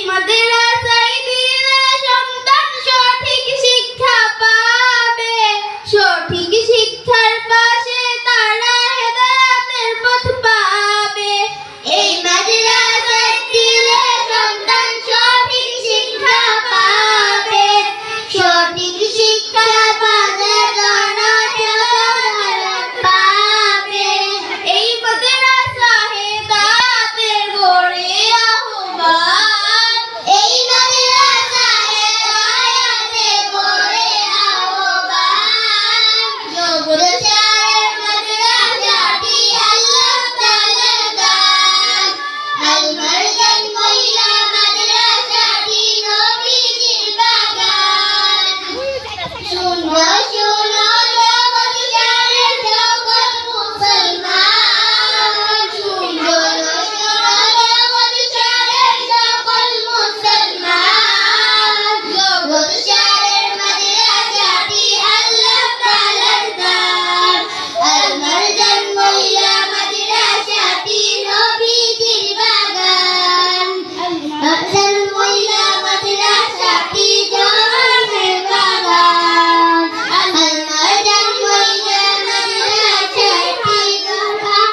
মাদ্রাসায় দিলে সন্তান সঠিক শিক্ষা পাবে, সঠিক শিক্ষার পাশে তারা হেদায়েতের পথ পাবে। এই মাদ্রাসায় দিলে সন্তান সঠিক শিক্ষা পাবে, সঠিক শিক্ষার পাশে তারা হেদায়েত পাবে। এই মাদ্রাসা হেদায়েতের গড়ে আহ্বান, এই মাদ্রাসা হেদায়েতের গড়ে আহ্বান। জগৎসারের মাদ্রাসাটি আল্লাহ তাআলার দান, আল মারজান মহিলা মাদ্রাসাটি নবীজির বাগান। শুনো শুনো জগৎসারের সকল মুসলমান, শুনো শুনো জগৎসারের সকল মুসলমান। জগৎসারের মাদ্রাসাটি আল্লাহ তাআলার দান, আল মারজান মহিলা মাদ্রাসাটি নবীজির বাগান।